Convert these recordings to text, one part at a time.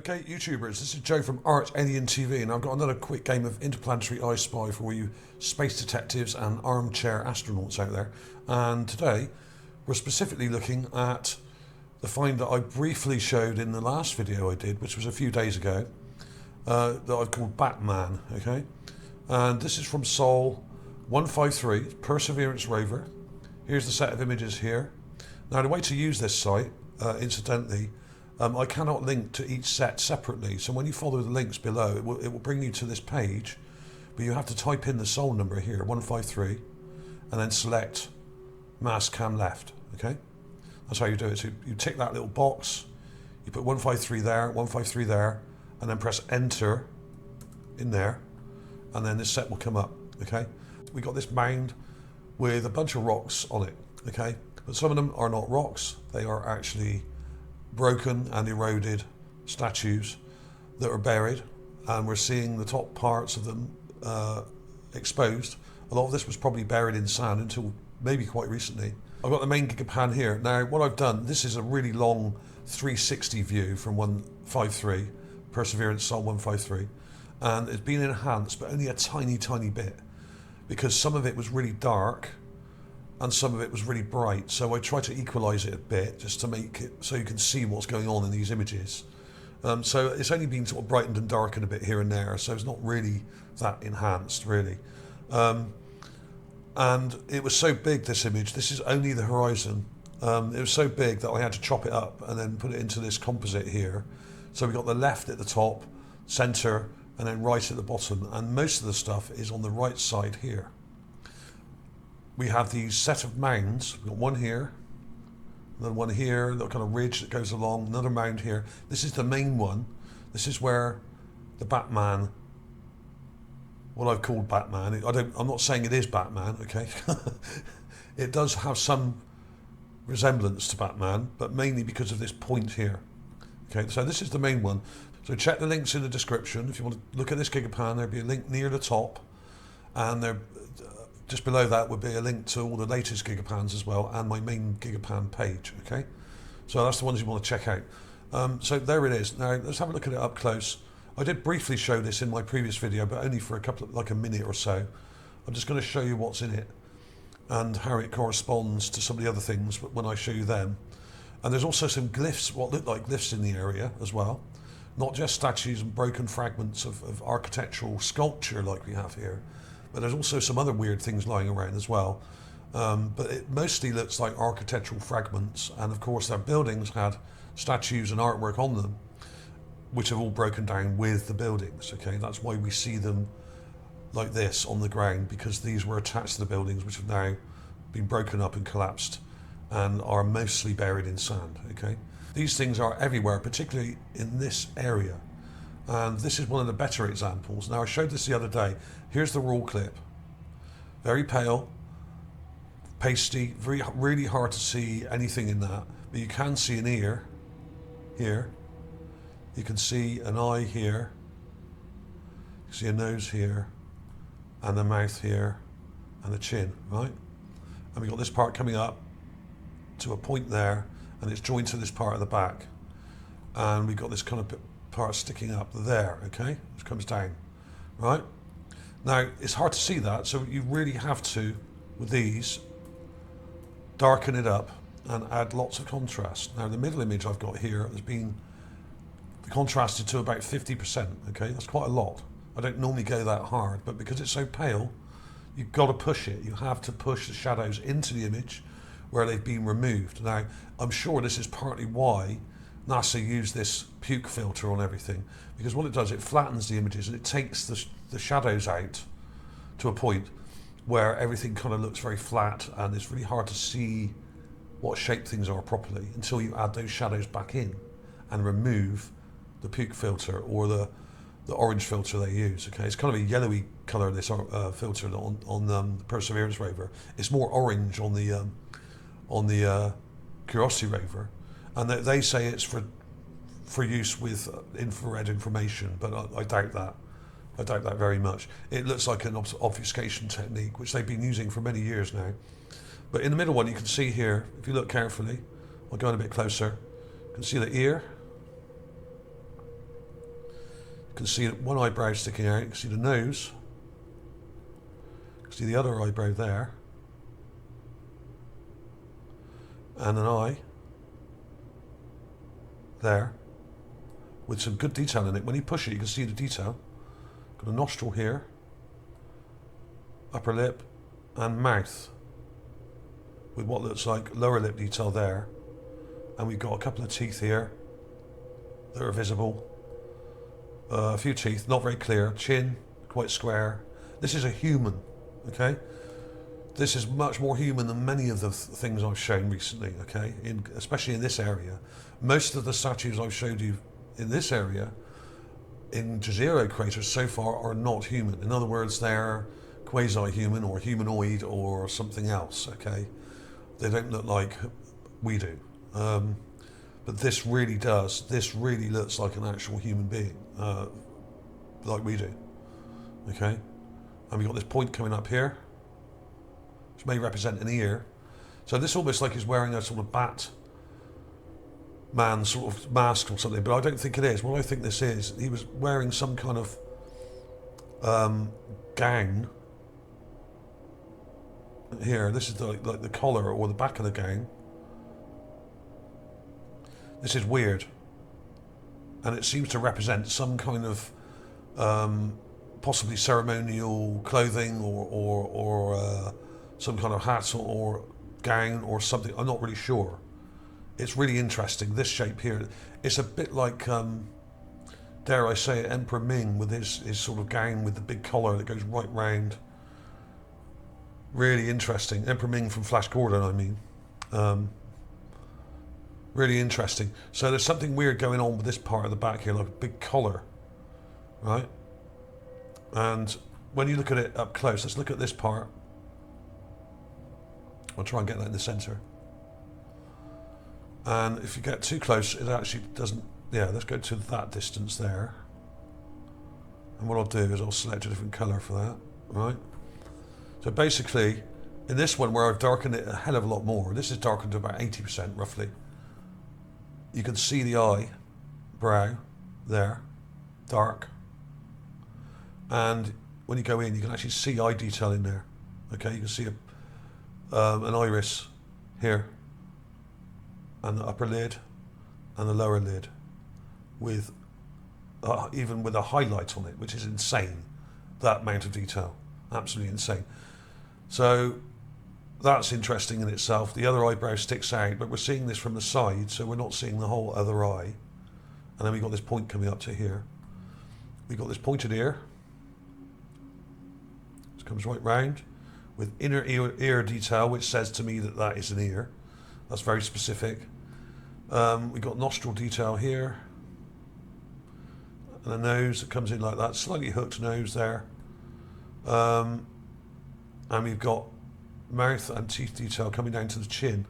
Okay, YouTubers, this is Joe from ArtAlienTV, and I've got another quick game of Interplanetary I Spy for you space detectives and armchair astronauts out there. And today, we're specifically looking at the find that I briefly showed in the last video I did, which was a few days ago, that I've called Batman, okay? And this is from Sol 153, Perseverance rover. Here's the set of images here. Now, the way to use this site, incidentally, I cannot link to each set separately, so when you follow the links below, it will bring you to this page, but you have to type in the Sol number here, 153, and then select mask cam left, okay? That's how you do it. So you tick that little box, you put 153 there, 153 there, and then press enter in there, and then this set will come up, okay? We got this mound with a bunch of rocks on it, okay? But some of them are not rocks, they are actually broken and eroded statues that are buried, and we're seeing the top parts of them exposed. A lot of this was probably buried in sand until maybe quite recently. I've got the main Gigapan here. Now what I've done, this is a really long 360 view from 153, Perseverance Sol 153, and it's been enhanced but only a tiny bit because some of it was really dark and some of it was really bright, so I tried to equalize it a bit just to make it so you can see what's going on in these images. So it's only been sort of brightened and darkened a bit here and there, so it's not really that enhanced really. And it was so big, this image, this is only the horizon. It was so big that I had to chop it up and then put it into this composite here. So we got the left at the top, center, and then right at the bottom, and most of the stuff is on the right side here. We have these set of mounds. We've got one here, then one here, a little kind of ridge that goes along, another mound here. This is the main one. This is where the Batman, what I've called Batman, I'm not saying it is Batman, okay? It does have some resemblance to Batman, but mainly because of this point here. Okay, so this is the main one. So check the links in the description. If you want to look at this Gigapan, there'll be a link near the top, and there, just below that would be a link to all the latest Gigapans as well, and my main Gigapan page, okay? So that's the ones you want to check out. So there it is. Now let's have a look at it up close. I did briefly show this in my previous video, but only for like a minute or so. I'm just going to show you what's in it and how it corresponds to some of the other things when I show you them. And there's also some glyphs, what look like glyphs in the area as well. Not just statues and broken fragments of architectural sculpture like we have here, but there's also some other weird things lying around as well. But it mostly looks like architectural fragments, and of course their buildings had statues and artwork on them, which have all broken down with the buildings, okay? That's why we see them like this on the ground, because these were attached to the buildings, which have now been broken up and collapsed and are mostly buried in sand, okay? These things are everywhere, particularly in this area. And this is one of the better examples. Now I showed this the other day. Here's the raw clip. Very pale, pasty, really hard to see anything in that, but you can see an ear here. You can see an eye here. You see a nose here, and a mouth here, and a chin, right? And we've got this part coming up to a point there, and it's joined to this part at the back. And we've got this kind of part sticking up there, okay, which comes down, right? Now it's hard to see that, so you really have to, with these, darken it up and add lots of contrast. Now the middle image I've got here has been contrasted to about 50%, okay, that's quite a lot. I don't normally go that hard, but because it's so pale, you've got to push it. You have to push the shadows into the image where they've been removed. Now I'm sure this is partly why NASA used this puke filter on everything, because what it does, it flattens the images and it takes the shadows out to a point where everything kind of looks very flat, and it's really hard to see what shape things are properly until you add those shadows back in and remove the puke filter or the orange filter they use. Okay, it's kind of a yellowy color, this filter on the Perseverance rover. It's more orange on the Curiosity rover. And they say it's for use with infrared information, but I doubt that. I doubt that very much. It looks like an obfuscation technique, which they've been using for many years now. But in the middle one, you can see here, if you look carefully, I'll go in a bit closer, you can see the ear. You can see one eyebrow sticking out, you can see the nose, you can see the other eyebrow there, and an eye there with some good detail in it. When you push it, you can see the detail. Got a nostril here, upper lip, and mouth with what looks like lower lip detail there. And we've got a couple of teeth here that are visible. A few teeth, not very clear. Chin, quite square. This is a human, okay? This is much more human than many of the things I've shown recently, okay? Especially in this area. Most of the statues I've showed you in this area, in Jezero Crater so far, are not human. In other words, they're quasi-human or humanoid or something else, okay? They don't look like we do. But this really does. This really looks like an actual human being, like we do, okay? And we've got this point coming up here, which may represent an ear. So this almost like he's wearing a sort of Batman sort of mask or something, but I don't think it is. What I think this is, he was wearing some kind of gown. Here, this is like the collar or the back of the gown. This is weird, and it seems to represent some kind of possibly ceremonial clothing or some kind of hat or gown or something. I'm not really sure. It's really interesting. This shape here, it's a bit like, dare I say it, Emperor Ming with his sort of gown with the big collar that goes right round. Really interesting. Emperor Ming from Flash Gordon, I mean. Really interesting. So there's something weird going on with this part of the back here, like a big collar, right? And when you look at it up close, let's look at this part. I'll try and get that in the center. And if you get too close, it actually doesn't, yeah, let's go to that distance there. And what I'll do is I'll select a different color for that, right? So basically, in this one where I've darkened it a hell of a lot more, this is darkened to about 80% roughly. You can see the eye, brow, there, dark. And when you go in, you can actually see eye detail in there. Okay, you can see an iris here, and the upper lid, and the lower lid, with even with a highlight on it, which is insane. That amount of detail, absolutely insane. So that's interesting in itself. The other eyebrow sticks out, but we're seeing this from the side, so we're not seeing the whole other eye. And then we've got this point coming up to here. We've got this pointed ear. It comes right round with inner ear detail, which says to me that that is an ear. That's very specific. We've got nostril detail here. And a nose that comes in like that, slightly hooked nose there. And we've got mouth and teeth detail coming down to the chin,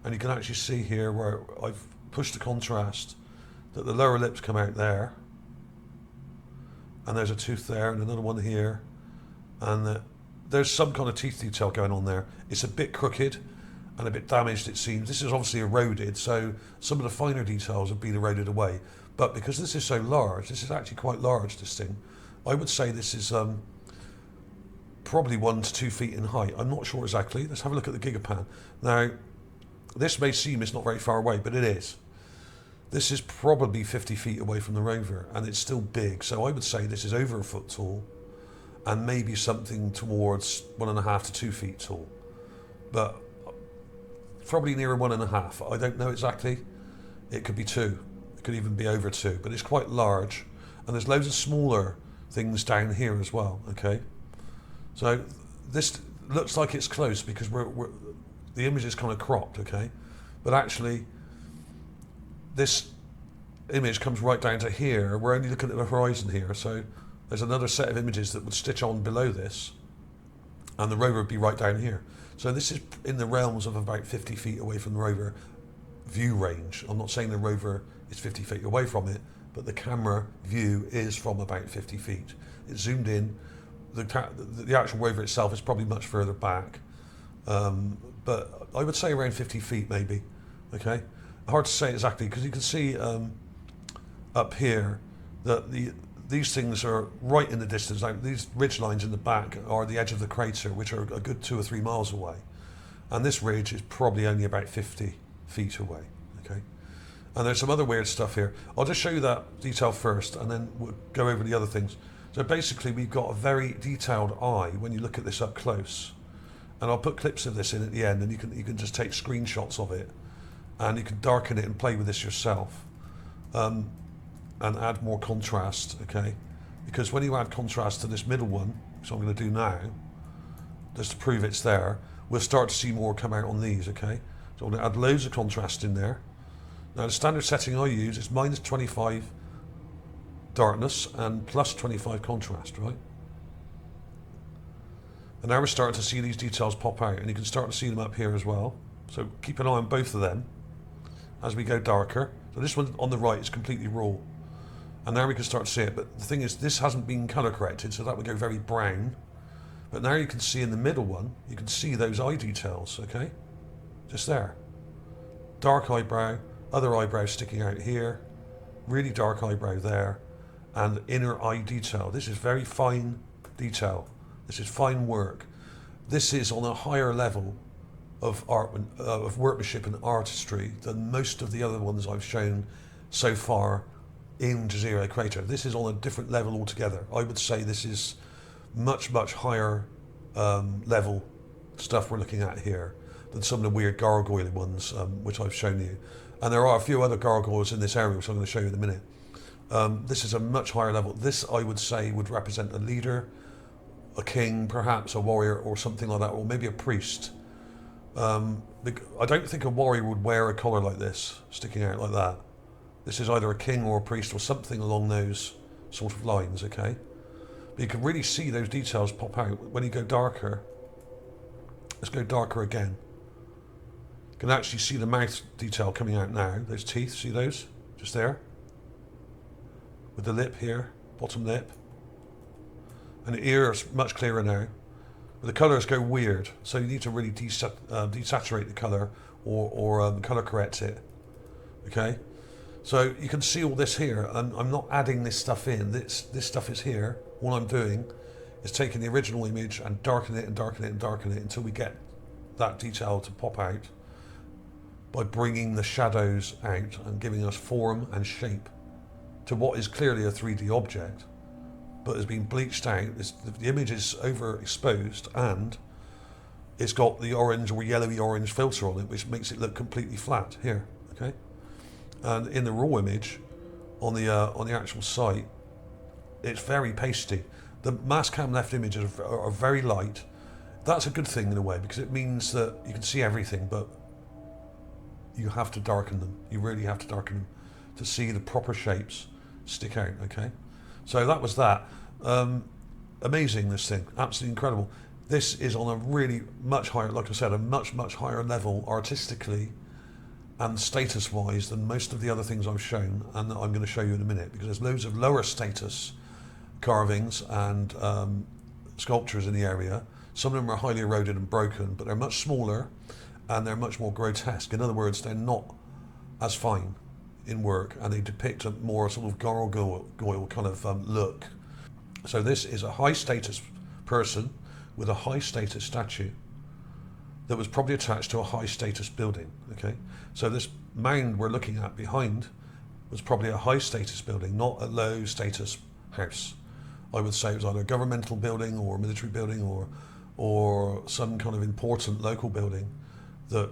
and you can actually see here where I've pushed the contrast that the lower lips come out there, and there's a tooth there and another one here, and there's some kind of teeth detail going on there. It's a bit crooked and a bit damaged, it seems. This is obviously eroded, so some of the finer details have been eroded away, but because this is so large, this is actually quite large, this thing, I would say this is probably 1 to 2 feet in height. I'm not sure exactly. Let's have a look at the Gigapan. Now, this may seem it's not very far away, but it is. This is probably 50 feet away from the rover, and it's still big. So I would say this is over a foot tall, and maybe something towards 1.5 to 2 feet tall. But probably nearer 1.5. I don't know exactly. It could be 2. It could even be over 2, but it's quite large. And there's loads of smaller things down here as well, okay? So this looks like it's close because the image is kind of cropped, okay? But actually, this image comes right down to here. We're only looking at the horizon here, so there's another set of images that would stitch on below this, and the rover would be right down here. So this is in the realms of about 50 feet away from the rover view range. I'm not saying the rover is 50 feet away from it, but the camera view is from about 50 feet. It's zoomed in. The actual rover itself is probably much further back, but I would say around 50 feet maybe, okay? Hard to say exactly, because you can see up here that these things are right in the distance. Like these ridge lines in the back are the edge of the crater, which are a good 2 or 3 miles away. And this ridge is probably only about 50 feet away, okay? And there's some other weird stuff here. I'll just show you that detail first, and then we'll go over the other things. So basically, we've got a very detailed eye when you look at this up close. And I'll put clips of this in at the end, and you can just take screenshots of it, and you can darken it and play with this yourself, and add more contrast, okay? Because when you add contrast to this middle one, which I'm going to do now, just to prove it's there, we'll start to see more come out on these, okay? So I'm going to add loads of contrast in there. Now the standard setting I use is -25 darkness and +25 contrast, right? And now we're starting to see these details pop out, and you can start to see them up here as well. So keep an eye on both of them as we go darker. So this one on the right is completely raw, and now we can start to see it. But the thing is, this hasn't been color corrected, so that would go very brown. But now you can see in the middle one, you can see those eye details, okay? Just there. Dark eyebrow, other eyebrow sticking out here, really dark eyebrow there, and inner eye detail. This is very fine detail. This is fine work. This is on a higher level of art, of workmanship and artistry than most of the other ones I've shown so far in Jezero Crater. This is on a different level altogether. I would say this is much, much higher level stuff we're looking at here than some of the weird gargoyle ones, which I've shown you. And there are a few other gargoyles in this area, which I'm going to show you in a minute. This is a much higher level. This, I would say, would represent a leader, a king, perhaps a warrior, or something like that, or maybe a priest. I don't think a warrior would wear a collar like this, sticking out like that. This is either a king or a priest or something along those sort of lines, okay? But you can really see those details pop out when you go darker. Let's go darker again. You can actually see the mouth detail coming out now. Those teeth, see those? Just there. With the lip here, bottom lip. And the ear is much clearer now. But the colours go weird, so you need to really desaturate the colour or colour correct it. Okay? So you can see all this here, and I'm not adding this stuff in. This stuff is here. All I'm doing is taking the original image and darkening it and darkening it and darkening it until we get that detail to pop out by bringing the shadows out and giving us form and shape to what is clearly a 3D object, but has been bleached out. The image is overexposed and it's got the orange or yellowy orange filter on it, which makes it look completely flat here. Okay, and in the raw image on the actual site, it's very pasty. The mass cam left images are very light. That's a good thing in a way, because it means that you can see everything, but you have to darken them. You really have to darken them to see the proper shapes stick out, okay? So that was that. Amazing, this thing, absolutely incredible. This is on a really much higher, like I said, a much, much higher level artistically and status-wise than most of the other things I've shown, and that I'm going to show you in a minute, because there's loads of lower status carvings and sculptures in the area. Some of them are highly eroded and broken, but they're much smaller and they're much more grotesque. In other words, they're not as fine in work, and they depict a more sort of gargoyle kind of look. So this is a high status person with a high status statue that was probably attached to a high status building, okay? So this mound we're looking at behind was probably a high status building, not a low status house. I would say it was either a governmental building or a military building or some kind of important local building that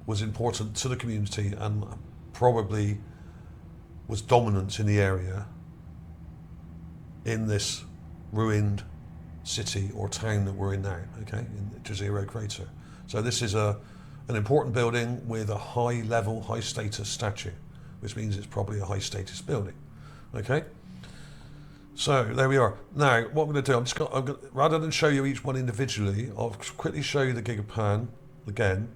was important to the community and probably was dominant in the area in this ruined city or town that we're in now, okay, in Jezero Crater. So this is an important building with a high level, high status statue, which means it's probably a high status building, okay? So there we are. Now, what I'm going to do, I'm going to, rather than show you each one individually, I'll quickly show you the Gigapan again.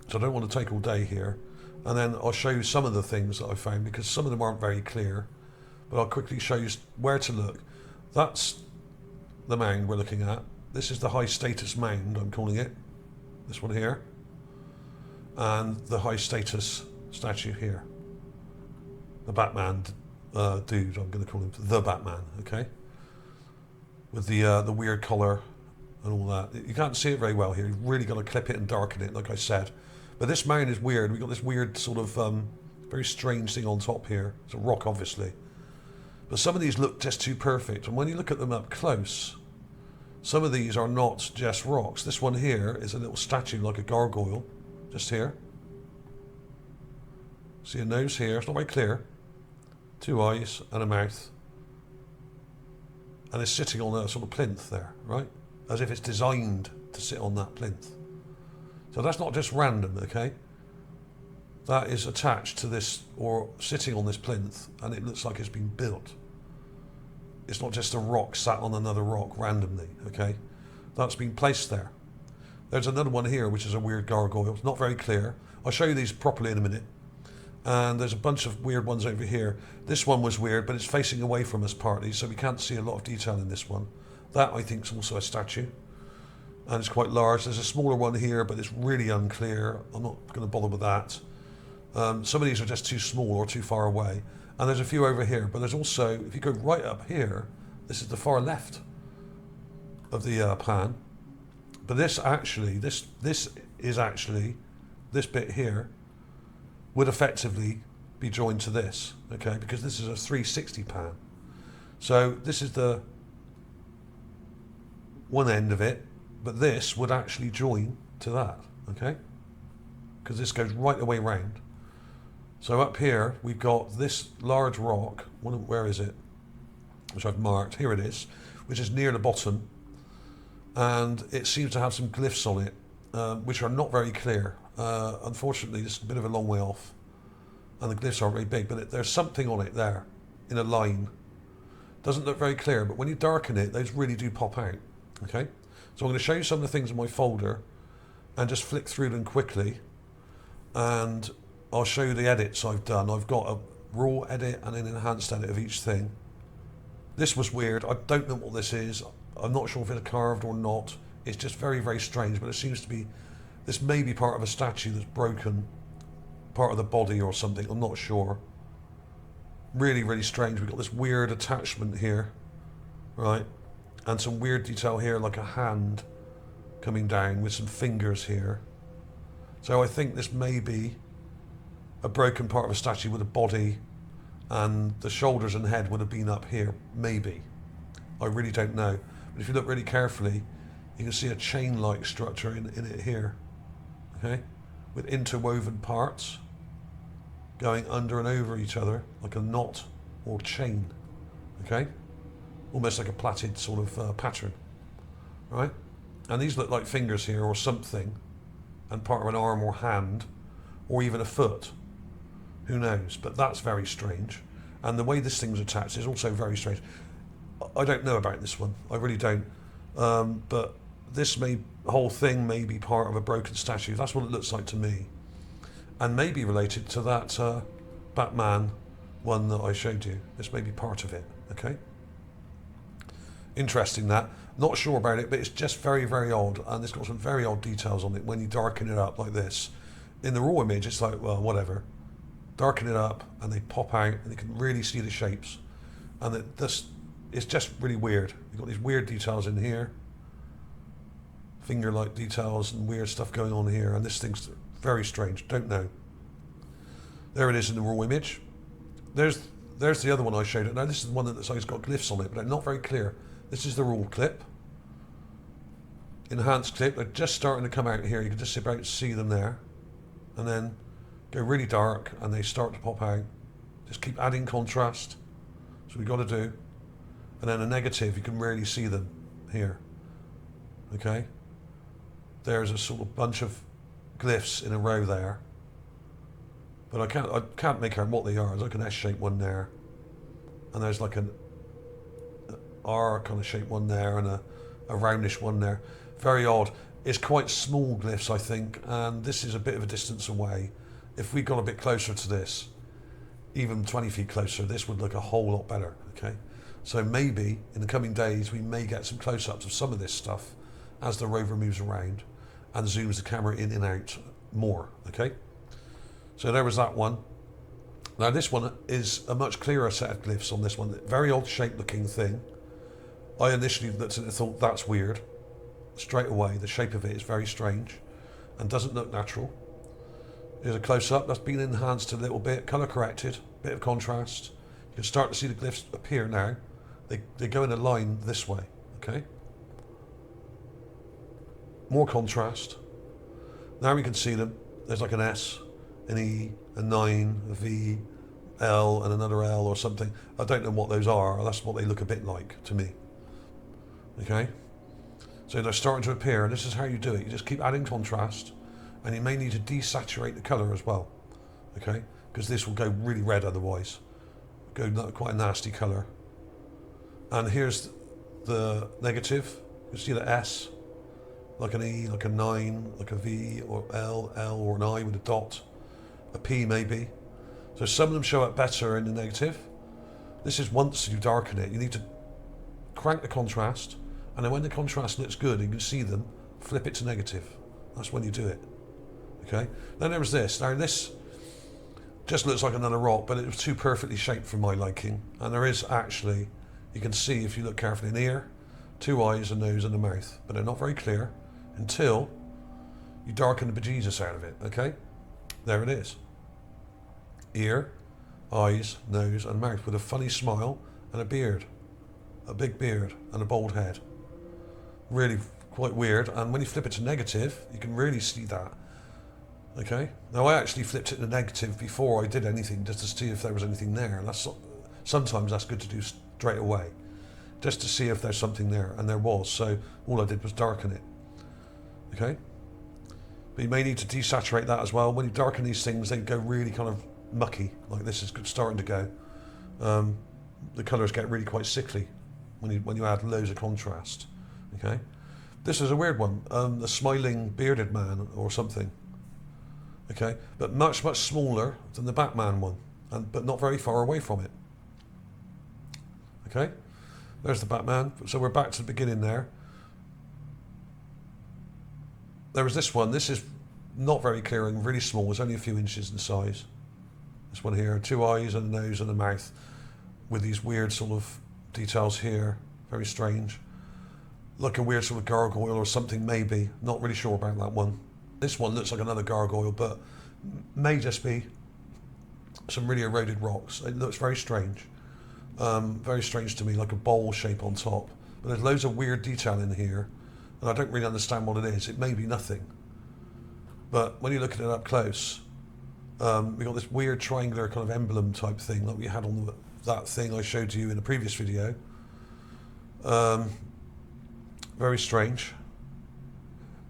So I don't want to take all day here. And then I'll show you some of the things that I found, because some of them aren't very clear. But I'll quickly show you where to look. That's the mound we're looking at. This is the high status mound, I'm calling it. This one here. And the high status statue here. The Batman dude. I'm going to call him the Batman, okay? With the weird collar and all that. You can't see it very well here. You've really got to clip it and darken it, like I said. But this mound is weird. We've got this weird sort of very strange thing on top here. It's a rock, obviously. But some of these look just too perfect. And when you look at them up close, some of these are not just rocks. This one here is a little statue like a gargoyle, just here. See a nose here, it's not very clear. 2 eyes and a mouth. And it's sitting on a sort of plinth there, right? As if it's designed to sit on that plinth. So that's not just random, okay? That is attached to this, or sitting on this plinth, and it looks like it's been built. It's not just a rock sat on another rock randomly, okay? That's been placed there. There's another one here, which is a weird gargoyle. It's not very clear. I'll show you these properly in a minute. And there's a bunch of weird ones over here. This one was weird, but it's facing away from us partly, so we can't see a lot of detail in this one. That, I think, is also a statue. And it's quite large. There's a smaller one here, but it's really unclear. I'm not going to bother with that. Some of these are just too small or too far away. And there's a few over here, but there's also, if you go right up here, this is the far left of the plan. But this actually, this is actually, this bit here would effectively be joined to this, okay? Because this is a 360 pan. So this is the one end of it, but this would actually join to that, okay? Because this goes right the way round. So up here, we've got this large rock, where is it? Which I've marked, here it is, which is near the bottom. And it seems to have some glyphs on it, which are not very clear. Unfortunately, this is a bit of a long way off. And the glyphs aren't very big, but there's something on it there, in a line. Doesn't look very clear, but when you darken it, those really do pop out, okay? So I'm going to show you some of the things in my folder, and just flick through them quickly. And I'll show you the edits I've done. I've got a raw edit and an enhanced edit of each thing. This was weird. I don't know what this is. I'm not sure if it's carved or not. It's just very, very strange, but it seems to be, this may be part of a statue that's broken, part of the body or something. I'm not sure. Really, really strange. We've got this weird attachment here, right? And some weird detail here, like a hand coming down with some fingers here. So I think this may be a broken part of a statue with a body, and the shoulders and head would have been up here, maybe. I really don't know. But if you look really carefully, you can see a chain-like structure in it here, okay? With interwoven parts going under and over each other, like a knot or chain, okay? Almost like a plaited sort of pattern, right? And these look like fingers here or something, and part of an arm or hand, or even a foot. Who knows? But that's very strange. And the way this thing's attached is also very strange. I don't know about this one. I really don't. But this whole thing may be part of a broken statue. That's what it looks like to me. And may be related to that Batman one that I showed you. This may be part of it, okay? Interesting that. Not sure about it, but it's just very, very odd. And it's got some very odd details on it when you darken it up like this. In the raw image, it's like, well, whatever. Darken it up and they pop out and you can really see the shapes. And it's just really weird. You've got these weird details in here. Finger-like details and weird stuff going on here. And this thing's very strange. Don't know. There it is in the raw image. There's the other one I showed it. Now this is the one that's got glyphs on it, but they're not very clear. This is the raw clip. Enhanced clip. They're just starting to come out here. You can just about see them there. And then go really dark and they start to pop out. Just keep adding contrast. That's what we've got to do. And then a negative, you can really see them here. Okay? There's a sort of bunch of glyphs in a row there. But I can't make out what they are. There's like an S-shaped one there. And there's like an R kind of shaped one there and a roundish one there. Very odd. It's quite small glyphs, I think, and this is a bit of a distance away. If we got a bit closer to this, even 20 feet closer, this would look a whole lot better, okay? So maybe in the coming days we may get some close-ups of some of this stuff as the rover moves around and zooms the camera in and out more, okay? So there was that one. Now this one is a much clearer set of glyphs on this one. Very odd shaped looking thing. I initially looked at it and thought that's weird. Straight away, the shape of it is very strange and doesn't look natural. Here's a close up, that's been enhanced a little bit, colour corrected, bit of contrast. You can start to see the glyphs appear now. They go in a line this way, okay? More contrast. Now we can see them. There's like an S, an E, a 9, a V, L, and another L or something. I don't know what those are. That's what they look a bit like to me. Okay? So they're starting to appear, and this is how you do it. You just keep adding contrast, and you may need to desaturate the colour as well. Okay? Because this will go really red otherwise. Go quite a nasty colour. And here's the negative. You see the S, like an E, like a 9, like a V, or L, or an I with a dot, a P maybe. So some of them show up better in the negative. This is once you darken it, you need to crank the contrast, and then when the contrast looks good, you can see them, flip it to negative. That's when you do it. Okay? Then there was this. Now this just looks like another rock, but it was too perfectly shaped for my liking. And there is actually, you can see if you look carefully, an ear, 2 eyes, a nose and a mouth, but they're not very clear until you darken the bejesus out of it, okay? There it is. Ear, eyes, nose and mouth with a funny smile and a beard. A big beard and a bald head. Really quite weird, and when you flip it to negative, you can really see that. Okay? Now I actually flipped it to negative before I did anything, just to see if there was anything there. And sometimes that's good to do straight away, just to see if there's something there, and there was, so all I did was darken it. Okay? But you may need to desaturate that as well. When you darken these things, they go really kind of mucky, like this is starting to go. The colours get really quite sickly when you add loads of contrast. Okay? This is a weird one, the smiling bearded man or something. Okay? But much, much smaller than the Batman one, but not very far away from it. Okay? There's the Batman. So we're back to the beginning there. There was this one. This is not very clear and really small. It's only a few inches in size. This one here, 2 eyes and a nose and a mouth with these weird sort of details here. Very strange. Like a weird sort of gargoyle or something maybe. Not really sure about that one. This one looks like another gargoyle, but may just be some really eroded rocks. It looks very strange. Very strange to me, like a bowl shape on top. But there's loads of weird detail in here, and I don't really understand what it is. It may be nothing. But when you look at it up close, we got this weird triangular kind of emblem type thing like we had on that thing I showed you in a previous video. Very strange.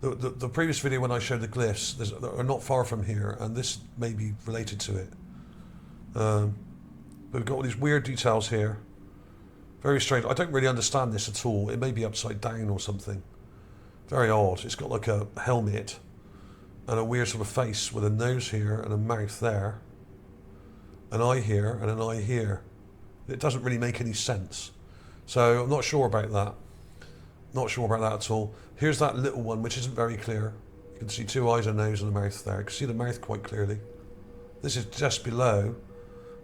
The previous video when I showed the glyphs are not far from here, and this may be related to it. But we've got all these weird details here. Very strange. I don't really understand this at all. It may be upside down or something. Very odd. It's got like a helmet and a weird sort of face with a nose here and a mouth there. An eye here and an eye here. It doesn't really make any sense. So I'm not sure about that. Not sure about that at all. Here's that little one, which isn't very clear. You can see 2 eyes, a nose, and a mouth there. You can see the mouth quite clearly. This is just below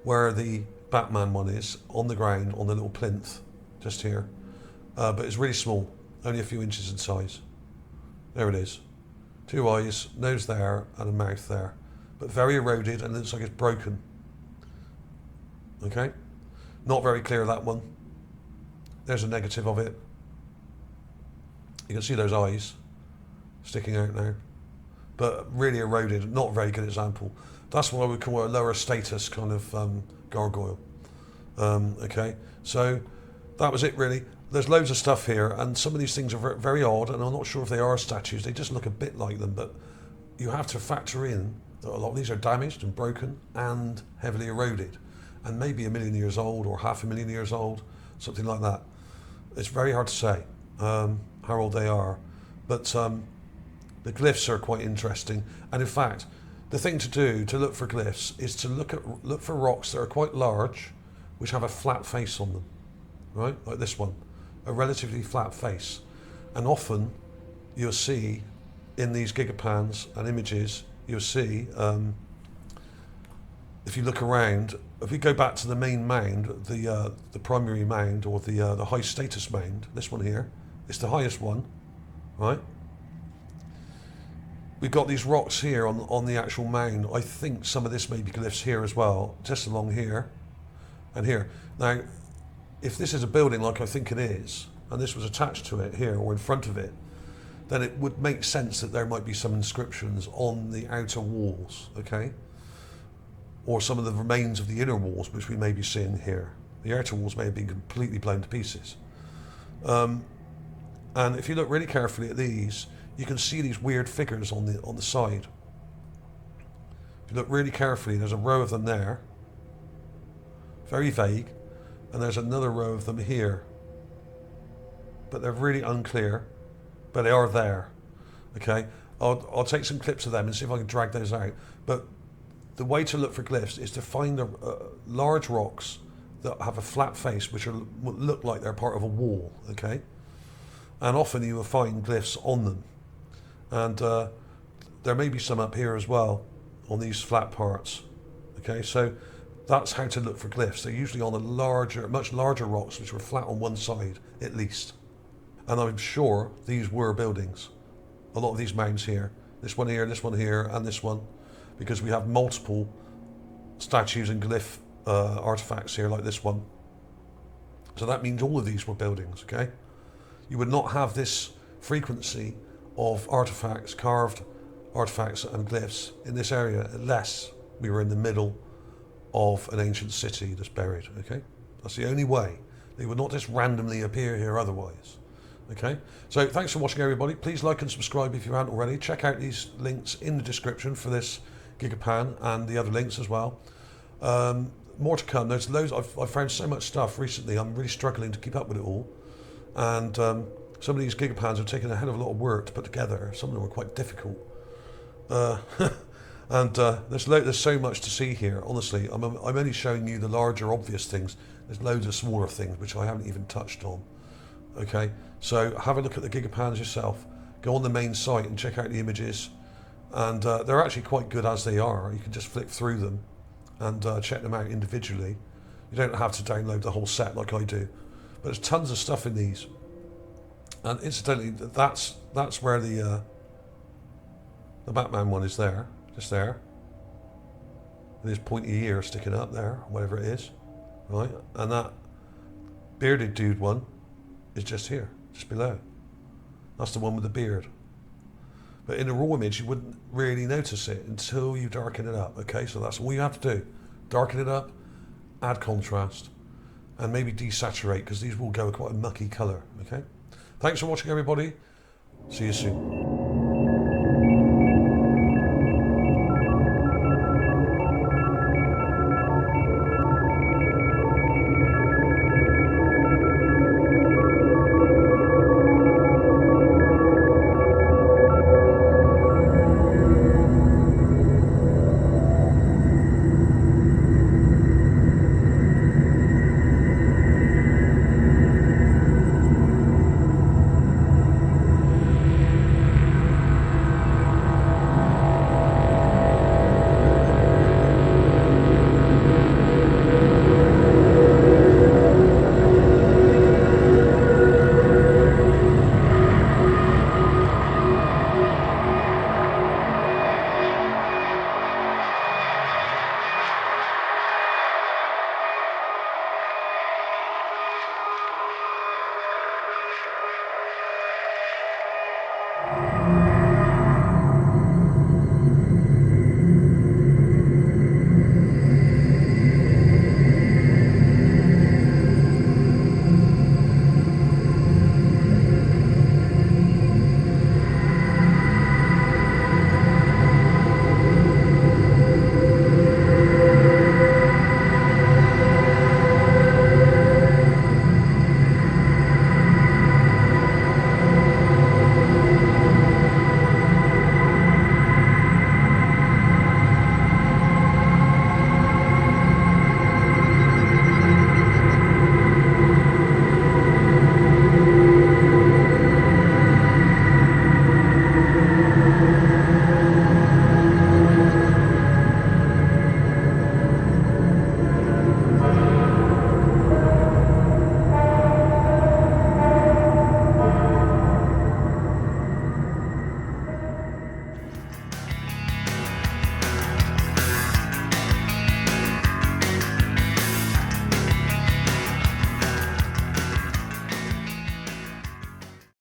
where the Batman one is, on the ground, on the little plinth, just here. But it's really small, only a few inches in size. There it is. 2 eyes, nose there, and a mouth there. But very eroded, and it looks like it's broken. Okay? Not very clear, that one. There's a negative of it. You can see those eyes sticking out now, but really eroded. Not a very good example. That's what I would call a lower status kind of gargoyle. Okay, so that was it really. There's loads of stuff here, and some of these things are very odd, and I'm not sure if they are statues. They just look a bit like them, but you have to factor in that a lot of these are damaged and broken and heavily eroded, and maybe 1 million years old or 500,000 years old, something like that. It's very hard to say how old they are, but the glyphs are quite interesting. And in fact, the thing to do to look for glyphs is to look for rocks that are quite large, which have a flat face on them, right? Like this one, a relatively flat face. And often you'll see in these gigapans and images, you'll see if you look around, if we go back to the main mound, the primary mound, or the high status mound, this one here, it's the highest one, right? We've got these rocks here on the actual mound. I think some of this may be glyphs here as well, just along here and here. Now, if this is a building like I think it is, and this was attached to it here or in front of it, then it would make sense that there might be some inscriptions on the outer walls, okay? Or some of the remains of the inner walls, which we may be seeing here. The outer walls may have been completely blown to pieces. And if you look really carefully at these, you can see these weird figures on the side. If you look really carefully, there's a row of them there, very vague, and there's another row of them here, but they're really unclear, but they are there. Okay, I'll take some clips of them and see if I can drag those out. But the way to look for glyphs is to find large rocks that have a flat face, which look like they're part of a wall. Okay, and often you will find glyphs on them. And there may be some up here as well on these flat parts. Okay, so that's how to look for glyphs. They're usually on much larger rocks, which were flat on one side at least. And I'm sure these were buildings. A lot of these mounds here, this one here, and this one, because we have multiple statues and glyph artifacts here, like this one. So that means all of these were buildings. Okay, you would not have this frequency of artifacts, carved artifacts and glyphs in this area unless we were in the middle of an ancient city that's buried. Okay, that's the only way. They would not just randomly appear here otherwise. Okay, so thanks for watching, everybody. Please like and subscribe if you haven't already. Check out these links in the description for this Gigapan and the other links as well. More to come. There's loads. I've found so much stuff recently. I'm really struggling to keep up with it all, and some of these Gigapans have taken a hell of a lot of work to put together. Some of them were quite difficult. And there's so much to see here, honestly. I'm only showing you the larger, obvious things. There's loads of smaller things which I haven't even touched on. Okay, so have a look at the Gigapans yourself. Go on the main site and check out the images. And they're actually quite good as they are. You can just flick through them and check them out individually. You don't have to download the whole set like I do. But there's tons of stuff in these. And incidentally, that's where the Batman one is there, just there. With his pointy ear sticking up there, whatever it is, right? And that bearded dude one is just here, just below. That's the one with the beard. But in a raw image, you wouldn't really notice it until you darken it up, okay? So that's all you have to do. Darken it up, add contrast, and maybe desaturate, because these will go quite a mucky colour, okay? Thanks for watching, everybody. See you soon.